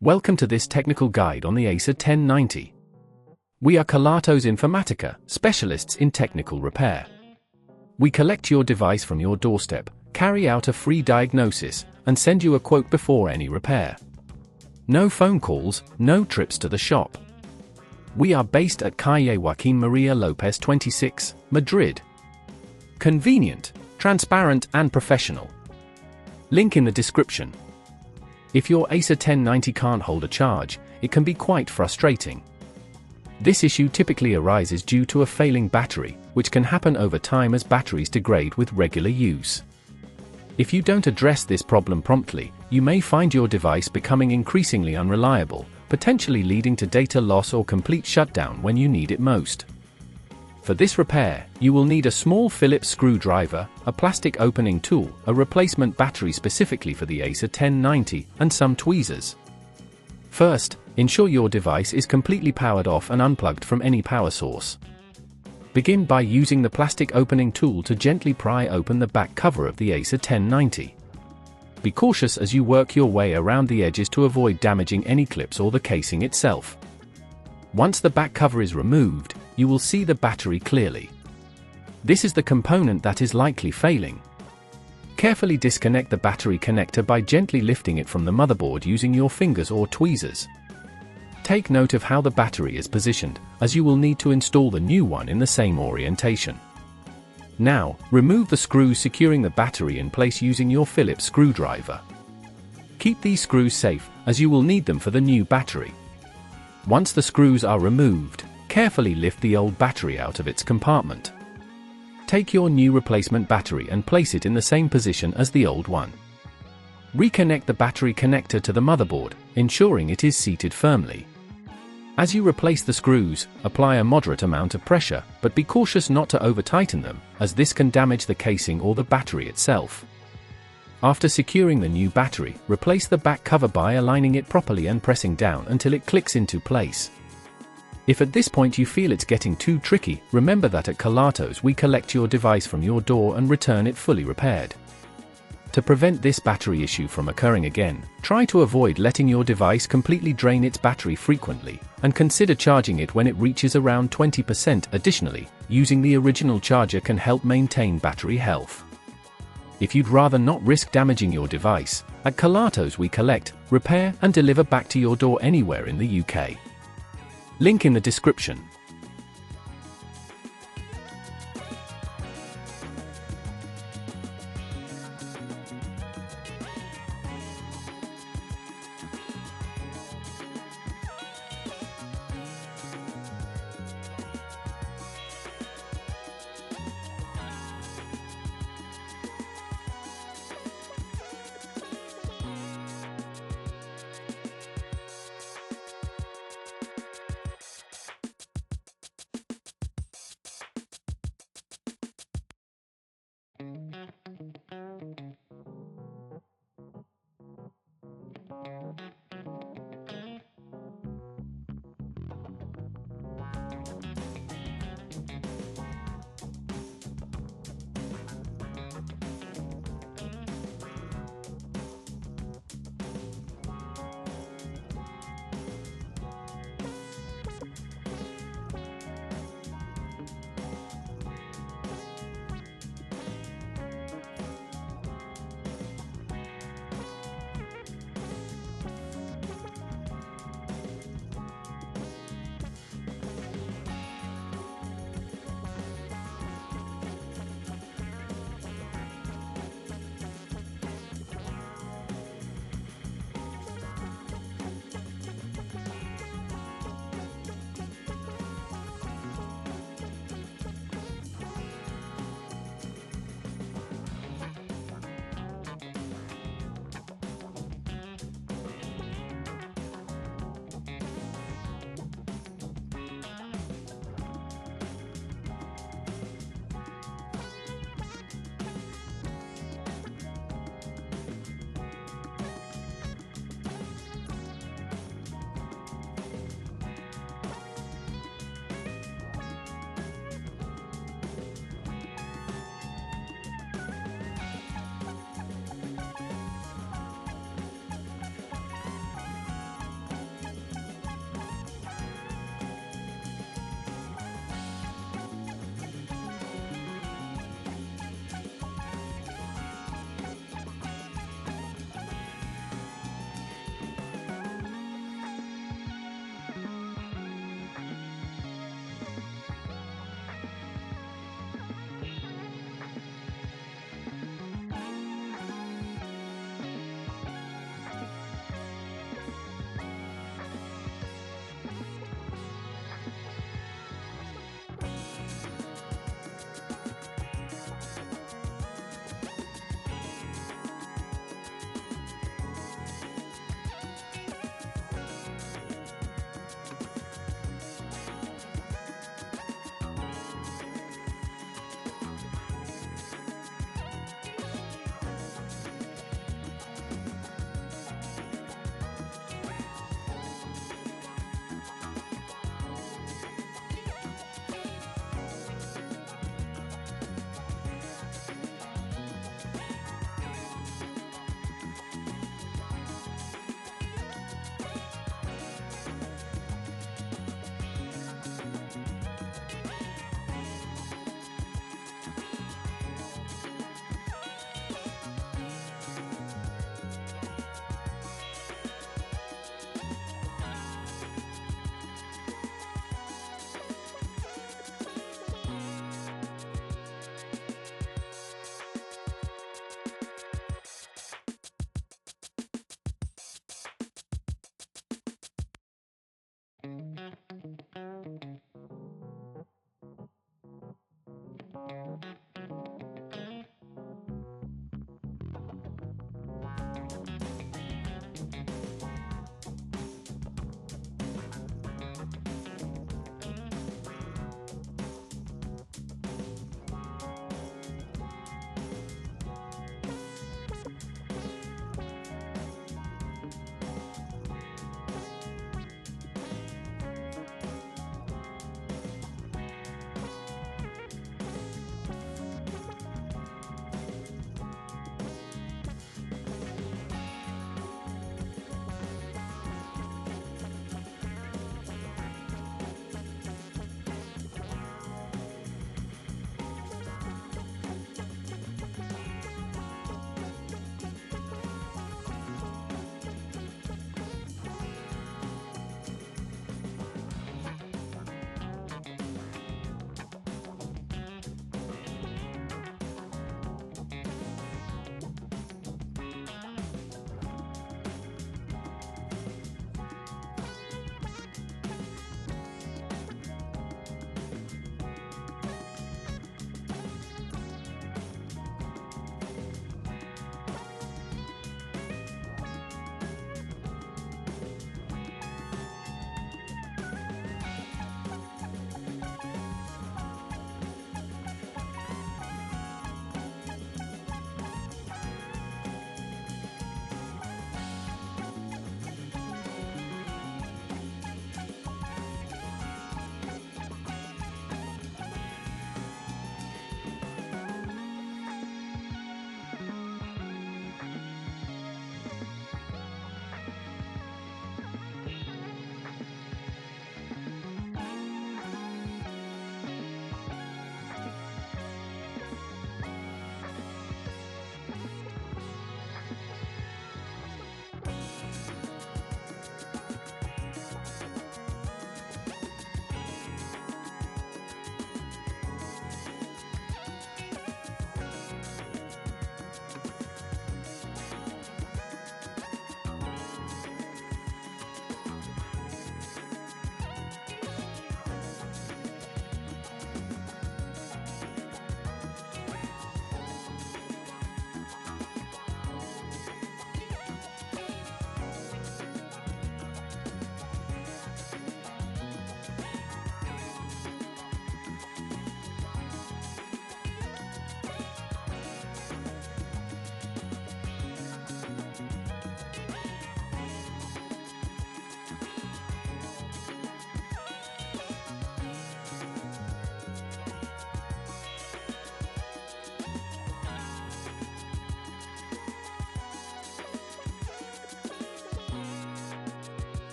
Welcome to this technical guide on the Acer 1090. We are Kelatos Informatica, specialists in technical repair. We collect your device from your doorstep, carry out a free diagnosis, and send you a quote before any repair. No phone calls, no trips to the shop. We are based at Calle Joaquín María López 26, Madrid. Convenient, transparent and professional. Link in the description. If your Acer 1090 can't hold a charge, it can be quite frustrating. This issue typically arises due to a failing battery, which can happen over time as batteries degrade with regular use. If you don't address this problem promptly, you may find your device becoming increasingly unreliable, potentially leading to data loss or complete shutdown when you need it most. For this repair, you will need a small Phillips screwdriver, a plastic opening tool, a replacement battery specifically for the Acer 1090, and some tweezers. First, ensure your device is completely powered off and unplugged from any power source. Begin by using the plastic opening tool to gently pry open the back cover of the Acer 1090. Be cautious as you work your way around the edges to avoid damaging any clips or the casing itself. Once the back cover is removed, you will see the battery clearly. This is the component that is likely failing. Carefully disconnect the battery connector by gently lifting it from the motherboard using your fingers or tweezers. Take note of how the battery is positioned, as you will need to install the new one in the same orientation. Now, remove the screws securing the battery in place using your Phillips screwdriver. Keep these screws safe, as you will need them for the new battery. Once the screws are removed, carefully lift the old battery out of its compartment. Take your new replacement battery and place it in the same position as the old one. Reconnect the battery connector to the motherboard, ensuring it is seated firmly. As you replace the screws, apply a moderate amount of pressure, but be cautious not to over-tighten them, as this can damage the casing or the battery itself. After securing the new battery, replace the back cover by aligning it properly and pressing down until it clicks into place. If at this point you feel it's getting too tricky, remember that at Kelatos we collect your device from your door and return it fully repaired. To prevent this battery issue from occurring again, try to avoid letting your device completely drain its battery frequently, and consider charging it when it reaches around 20%. Additionally, using the original charger can help maintain battery health. If you'd rather not risk damaging your device, at Kelatos we collect, repair and deliver back to your door anywhere in the UK. Link in the description.